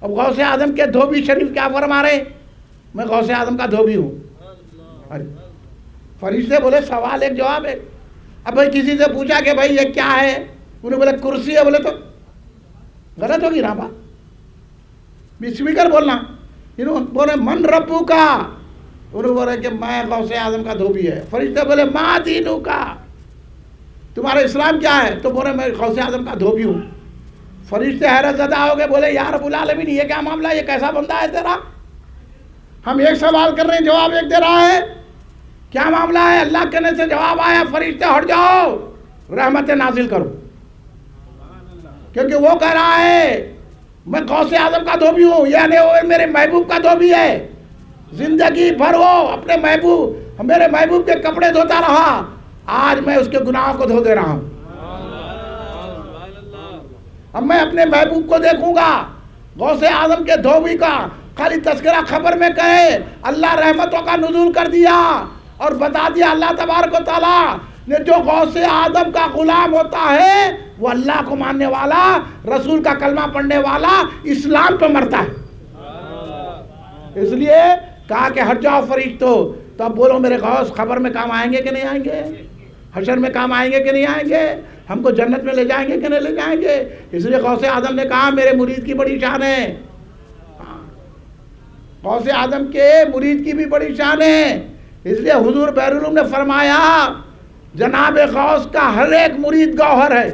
اب غوث اعظم کے دھوبی شریف کیا فرما رہے؟ میں غوث اعظم کا دھوبی ہوں. فرشتے بولے سوال ایک جواب ہے. اب بھائی کسی سے پوچھا کہ بھائی یہ کیا ہے، انہوں نے بولے کرسی ہے. بولے تو غلط ہوگی نا بات، اسپیکر بولنا. انہوں بولے من ربو کا، انہوں بولے کہ میں غوث اعظم کا دھوبی ہے. فرشتے بولے ما دینو کا، تمہارا اسلام کیا ہے؟ تو بولے میں غوث اعظم کا دھوبی ہوں. فرشتے حیرت زدہ ہو گئے، بولے یا رب العالمین یہ کیا معاملہ، یہ کیسا بندہ ہے تیرا؟ ہم ایک سوال کر رہے ہیں، جواب ایک دے رہا ہے. کیا معاملہ ہے؟ اللہ کہنے سے جواب آیا فرشتے ہٹ جاؤ، رحمت نازل کرو. کیونکہ وہ کہہ رہا ہے میں غوث اعظم کا دھوبی ہوں، یعنی وہ میرے محبوب کا دھوبی ہے. زندگی بھر وہ اپنے محبوب، میرے محبوب کے کپڑے دھوتا رہا، آج میں اس کے گناہوں کو دھو دے رہا ہوں. اب میں اپنے محبوب کو دیکھوں گا. غوث اعظم کے دھوبی کا خالی تذکرہ خبر میں کہے اللہ رحمتوں کا نزول کر دیا اور بتا دیا اللہ تبارک و تعالیٰ نے جو غوث اعظم کا غلام ہوتا ہے وہ اللہ کو ماننے والا، رسول کا کلمہ پڑھنے والا، اسلام پہ مرتا ہے. اس لیے کہا کہ ہٹ جاؤ فرشتو. تو اب بولو میرے غوث خبر میں کام آئیں گے کہ نہیں آئیں گے؟ حشر میں کام آئیں گے کہ نہیں آئیں گے؟ ہم کو جنت میں لے جائیں گے کہ نہیں لے جائیں گے؟ اس لیے غوث اعظم نے کہا میرے مرید کی بڑی شان ہے. غوث اعظم کے مرید کی بھی بڑی شان ہے. اس لیے حضور بحر نے فرمایا جناب غوث کا ہر ایک مرید گوہر ہے.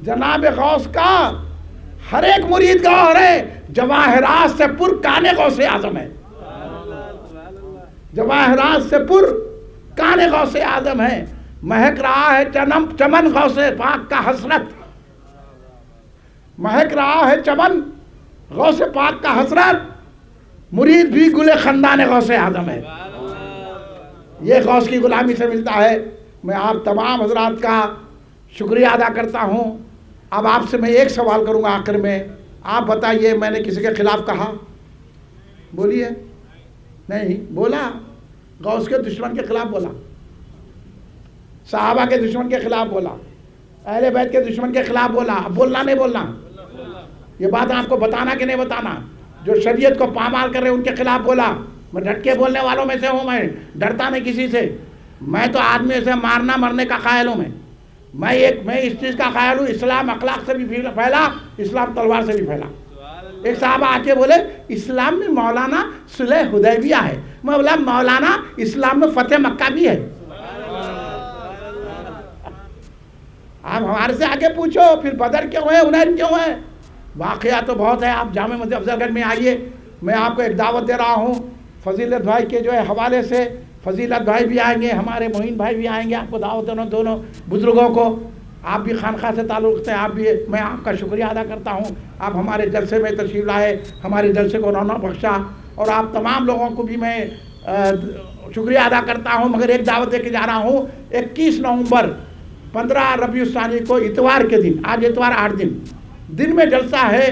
جناب غوث کا ہر ایک مرید گوہر ہے. جواہرات سے پر کان غوث اعظم ہے. جواہرات سے پر کان غوث اعظم ہے. مہک رہا ہے چمن غوث پاک کا حسرت. مہک رہا ہے چمن غوث پاک کا حسرت. مرید بھی گل خندان غوث اعظم ہے، یہ غوث کی غلامی سے ملتا ہے۔ میں آپ تمام حضرات کا شکریہ ادا کرتا ہوں۔ اب آپ سے میں ایک سوال کروں گا آخر میں، آپ بتائیے میں نے کسی کے خلاف کہا؟ بولیے، نہیں بولا؟ غوث کے دشمن کے خلاف بولا، صحابہ کے دشمن کے خلاف بولا، اہل بیت کے دشمن کے خلاف بولا؟ اب بولنا نہیں بولنا؟ یہ بات آپ کو بتانا کہ نہیں بتانا؟ جو شریعت کو پامال کر رہے ہیں ان کے خلاف بولا۔ میں ڈٹ کے بولنے والوں میں سے ہوں، میں ڈرتا نہیں کسی سے۔ میں تو آدمی سے مارنا مرنے کا قائل ہوں۔ میں اس چیز کا قائل ہوں، اسلام اخلاق سے بھی پھیلا، اسلام تلوار سے بھی پھیلا۔ ایک صحابہ آ کے بولے اسلام میں مولانا صلح حدیبیہ ہے، میں بولا مولانا اسلام میں فتح مکہ بھی ہے۔ آپ ہمارے سے آگے پوچھو پھر بدر کیوں ہے، حنین کیوں ہے؟ واقعات تو بہت ہے۔ آپ جامع مسجد افضل گنج میں آئیے، میں آپ کو ایک دعوت دے رہا ہوں فضیلت بھائی کے جو ہے حوالے سے۔ فضیلت بھائی بھی آئیں گے، ہمارے معین بھائی بھی آئیں گے، آپ کو دعوت دینا، دونوں بزرگوں کو۔ آپ بھی خانقاہ سے تعلق رکھتے ہیں، آپ بھی، میں آپ کا شکریہ ادا کرتا ہوں، آپ ہمارے جلسے میں تشریف لائے، ہمارے جلسے کو رونق بخشا، اور آپ تمام لوگوں کو بھی میں شکریہ ادا کرتا ہوں۔ مگر ایک دعوت دے کے جا رہا ہوں، 21 نومبر 15 ربیع الثانی کو اتوار کے دن، آج اتوار 8 دن میں جلسہ ہے،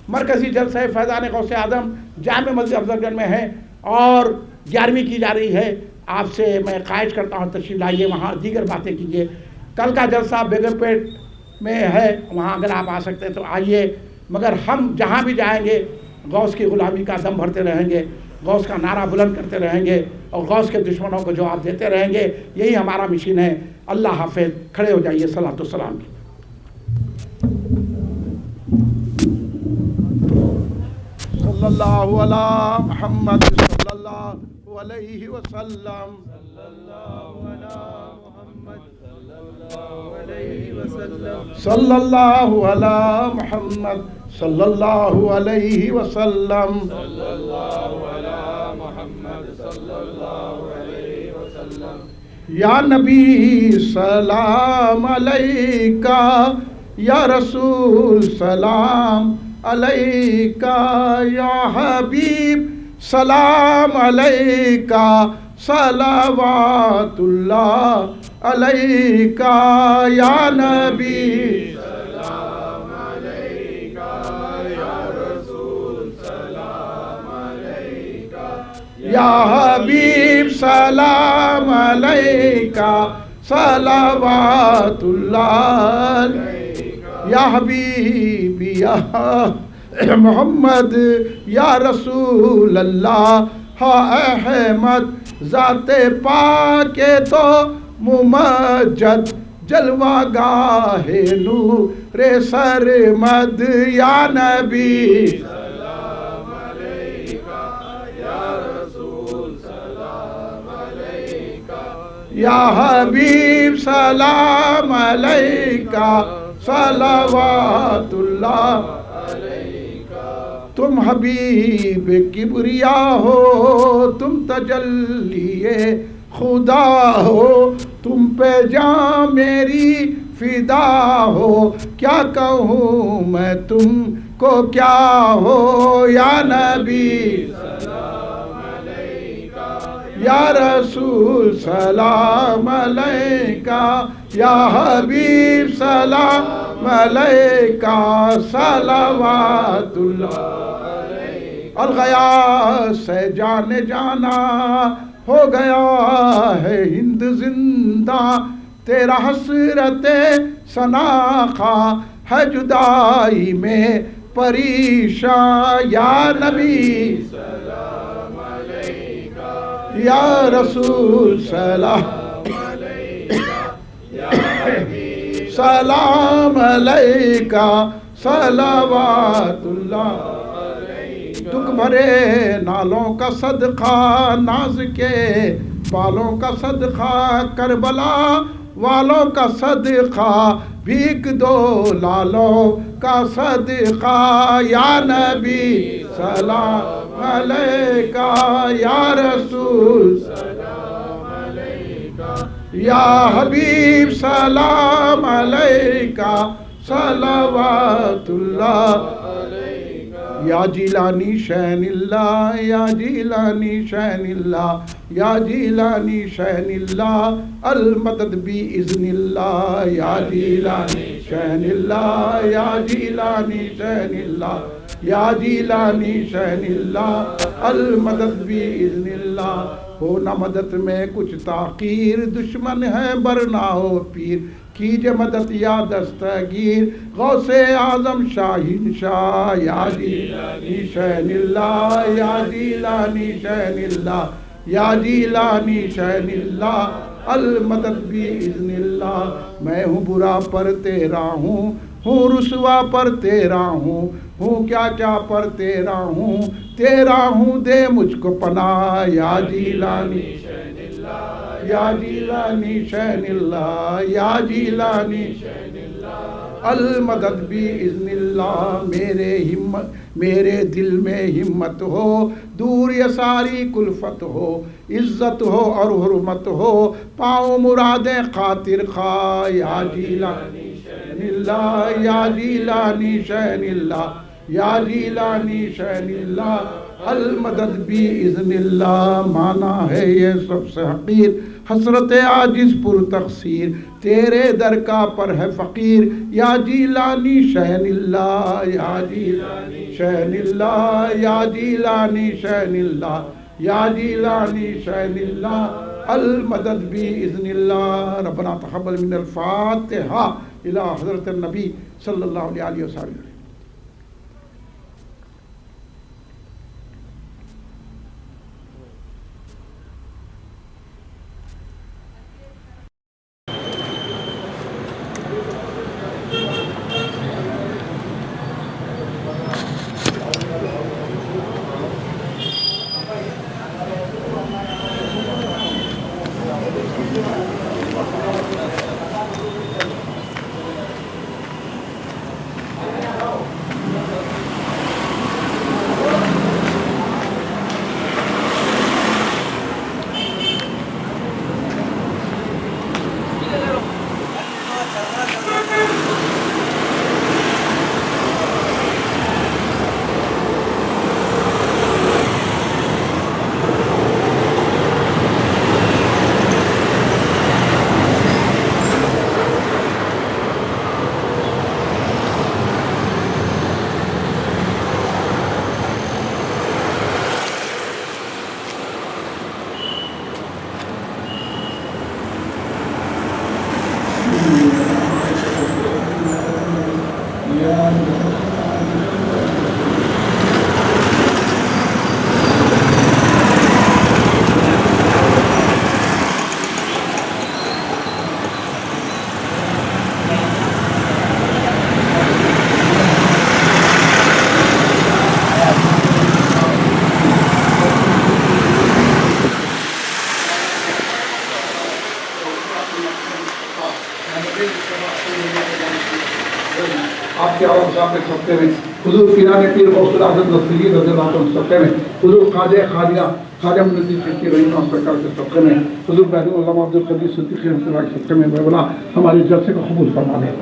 مرکزی جلسہ ہے فیضان غوث اعظم، جامع مسجد افضل گنج میں ہے، اور 11ویں کی جا رہی ہے۔ آپ سے میں خواہش کرتا ہوں تشریف لائیے، وہاں دیگر باتیں کیجیے۔ کل کا جلسہ بیگم پیٹ میں ہے، وہاں اگر آپ آ سکتے ہیں تو آئیے۔ مگر ہم جہاں بھی جائیں گے غوث کی غلامی کا دم بھرتے رہیں گے، غوث کا نعرہ بلند کرتے رہیں گے، اور غوث کے دشمنوں کو جواب دیتے رہیں گے۔ یہی ہمارا مشن ہے۔ اللہ حافظ۔ کھڑے ہو جائیے صلاۃ والسلام کی۔ صلی اللہ علی محمد صلی اللہ علیہ وسلم، صلی اللہ علی محمد صلی اللہ علیہ وسلم، صلی اللہ علی محمد صلی اللہ علیہ وسلم، صلی اللہ علی محمد صلی اللہ علیہ وسلم۔ یا نبی سلام علیکہ، یا رسول سلام علیکہ، یا حبیب سلام علیکہ، صلوات اللہ علیکہ، یا نبی سلام علیکہ، یا رسول سلام علیکہ، یا حبیب سلام علیکہ، صلوات اللہ علیکہ، یا حبیبی یا محمد، یا رسول اللہ، ہاں احمد ذات پاک تو ممجد، جلوہ گاہ نور سرمد، یا نبی سلام علیکہ، یا رسول سلام علیکہ، یا حبیب سلام علیکہ، صلوات اللہ علیکہ۔ تم حبیب کبریا ہو، تم تجلی خدا ہو، تم پہ جان میری فدا ہو، کیا کہوں میں تم کو کیا ہو، یا نبی سلام علیکہ، یا رسول سلام علیکہ، یا حبیب سلام علیکہ، صلوات اللہ علیکہ۔ الغیاث سے جانے جانا ہو گیا ہے ہند زندہ، تیرا حسرت سناخا ہے جدائی میں پریشاں، یا نبی سلام علیکہ، یا رسول سلام علیکہ، یا حبیب سلام علیکہ، صلوات اللہ علیکہ۔ دکھ بھرے نالوں کا صدقہ، ناز کے بالوں کا صدقہ، کربلا والوں کا صدقہ، بھیک دو لالوں کا صدقہ، یا نبی سلام علیکہ، یا رسول سلام علیکہ، یا حبیب سلام علیکہ، صلوات اللہ علیکہ۔ یا جیلانی شین اللہ یا جیلانی شین اللہ یا جیلانی شین اللہ المدد بِإِذْنِ اللہ یا جیلانی شین اللہ یا جیلانی شین اللہ یا جیلانی شین اللہ المدد بِإِذْنِ اللہ ہو نہ مدد میں کچھ تاخیر دشمن ہے برنا ہو پیر کیجے مدد یا دستگیر غوث اعظم شاہین شاہ یا جیلانی شین اللہ یا جیلانی شین اللہ یا جیلانی شین اللہ المدد بِإِذْنِ اللہ میں ہوں برا پر تیرا ہوں رسوا پر تیرا ہوں کیا کیا پر تیرا ہوں دے مجھ کو پناہ یا جیلانی شین اللہ یا جیلانی شین اللہ یا جیلانی شین اللہ المدد بِإِذْنِ اللہ میرے دل میں ہمت ہو دور یہ ساری کلفت ہو عزت ہو اور حرمت ہو پاؤں مرادیں خاطر خواہ یا جیلانی شین اللہ یا جیلانی شین اللہ یا جیلانی شین اللہ المدد بِإِذْنِ اللہ مانا ہے یہ سب سے حقیر حسرت عاجز پر تقصیر تیرے در کا پر ہے فقیر یا جیلانی شین اللہ یا جیلانی شین اللہ یا جیلانی شین اللہ یا جیلانی شین اللہ المدد بِإِذْنِ اللہ ربنا تقبل من الفاتحہ الى حضرت النبی صلی اللہ علیہ وسلم آپ کے عوام صاحب کے صدقے میں حضور پیران پیر غوث الاعظم دستگیر رضی اللہ عنہ صدقے میں حضور خواجہ منزل چشتی رحمہ اللہ سرکار کے صدقے میں حضور بہدور علامہ عبدالقدیر صدیقی رحمۃ اللہ کے صدقے میں مولا ہمارے جلسے کو قبول فرما دے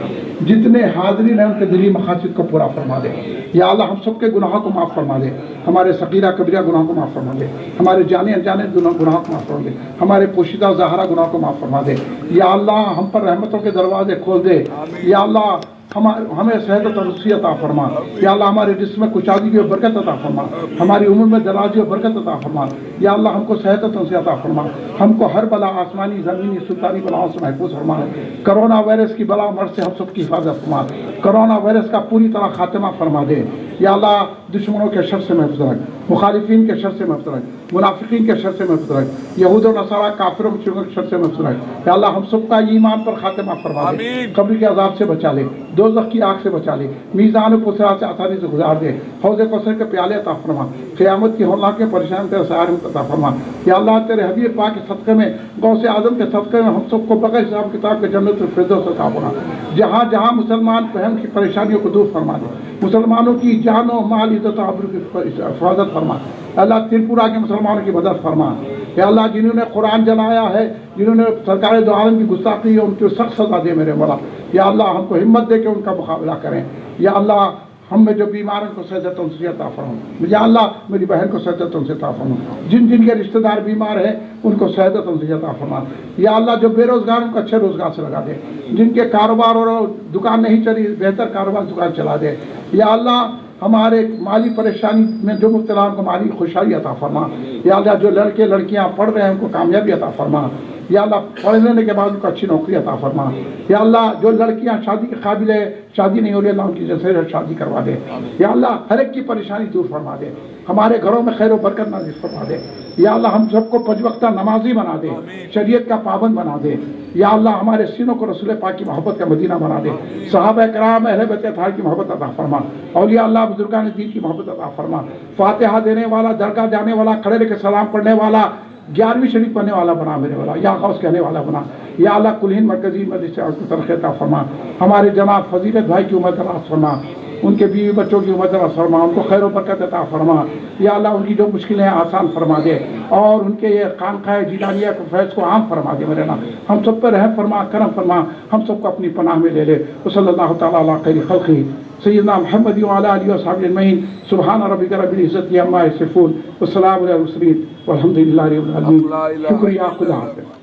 جتنے حاضرین ہیں ان کے دلی مقاصد کو پورا فرما دے یا اللہ ہم سب کے گناہوں کو معاف فرما دے ہمارے صغیرہ کبیرہ گناہوں کو معاف فرما دے ہمارے جانے انجانے گناہوں کو معاف فرما دے ہمارے پوشیدہ ظاہرہ گناہوں کو معاف فرما دے یا اللہ ہم پر رحمتوں کے دروازے کھول دے یا اللہ ہمیں صحت و تندرستی عطا فرما یا اللہ ہمارے جسم میں کشادگی و برکت عطا فرما ہماری عمر میں درازی و برکت عطا فرما یا اللہ ہم کو صحت و تندرستی عطا فرما ہم کو ہر بلا آسمانی زمینی سلطانی بلاؤں سے محفوظ فرما کرونا وائرس کی بلا مرض سے ہم سب کی حفاظت فرما کرونا وائرس کا پوری طرح خاتمہ فرما دے یا اللہ دشمنوں کے شر سے محفوظ رکھ مخالفین کے شر سے محفوظ رکھ منافقین کے شر سے محفوظ رکھ یہود و نصارہ کافروں کے شر سے محفوظ رکھ یا اللہ ہم سب کا ایمان پر خاتمہ فرما دے قبر کے عذاب سے بچا لے دوزخ کی آگ سے بچا لے میزان پسرا سے آسانی سے گزار دے حوض کوثر کے پیالے عطا فرما قیامت کی ہولناک کے پریشان تیرے سہارے عطا فرما یا اللہ تیرے حبیب پاک کے صدقے میں غوث اعظم کے صدقے میں ہم سب کو بغیر حساب کتاب کے جنت الفردوس عطا فرما جہاں جہاں مسلمان بہن کی پریشانیوں کو دور فرما دے مسلمانوں کی جان و مال عزت و آبرو کی حفاظت فرما اللہ تریپورہ کے مسلمانوں کی مدد فرما یا اللہ جنہوں نے قرآن جلایا ہے جنہوں نے سرکار دو عالم کی گستاخی ہے ان کی سخت سزا دے میرے مولا یا اللہ ہم کو ہمت دے کے ان کا مقابلہ کریں یا اللہ ہم میں جو بیمار ان کو صحت تندرستی عطا فرما. یا اللہ میری بہن کو صحت تندرستی عطا فرما. جن جن کے رشتہ دار بیمار ہیں ان کو صحت تندرستی عطا فرما. یا اللہ جو بے روزگار ان کو اچھے روزگار سے لگا دے. جن کے کاروبار اور دکان نہیں چلی بہتر کاروبار دکان چلا دے. یا اللہ ہمارے مالی پریشانی میں جو مبتلا ان کو مالی خوشحالی عطا فرما. یا اللہ جو لڑکے لڑکیاں پڑھ رہے ہیں ان کو کامیابی عطا فرما. یا اللہ پڑھ لینے کے بعد ان کو اچھی نوکری عطا فرما. یا اللہ جو لڑکیاں شادی کے قابل ہے شادی نہیں ہو رہی اللہ ان کی جیسے شادی کروا دے. یا اللہ ہر ایک کی پریشانی دور فرما دے. ہمارے گھروں میں خیر و برکت نازل فرما دے. یا اللہ ہم سب کو پنج وقتہ نمازی بنا دے. شریعت کا پابند بنا دے. یا اللہ ہمارے سینوں کو رسول پاک کی محبت کا مدینہ بنا دے. صحابہ کرام اہل بیت اطہار کی محبت عطا فرما. اولیاء اللہ بزرگان دین کی محبت عطا فرما. فاتحہ دینے والا درگاہ جانے والا کھڑے رہ کے سلام پڑھنے والا 11ویں شریف پڑھنے والا بنا میرے والا. یا غوث کہنے والا بنا. یا اللہ کل ہند مرکزی مجلس کو ترقی عطا فرما. ہمارے جناب فضیلت بھائی کی عمر دراز فرما. ان کے بیوی بچوں کی عمر دراز فرما. ان کو خیر و برکت عطا فرما. یا اللہ ان کی جو مشکلیں ہیں آسان فرما دے. اور ان کے یہ خانقاہ جیلانیہ کو فیض کو عام فرما دے میرے اللہ. ہم سب پر رحم فرما کرم فرما. ہم سب کو اپنی پناہ میں لے لے. وصلی اللہ تعالیٰ علی خیر خلقہ سیدنا محمد وعلی آلہ وصحبہ اجمعین. سبحان ربک رب العزت عما یصفون والسلام علی المرسلین والحمد للہ رب العالمین. شکریہ. خدا حافظ.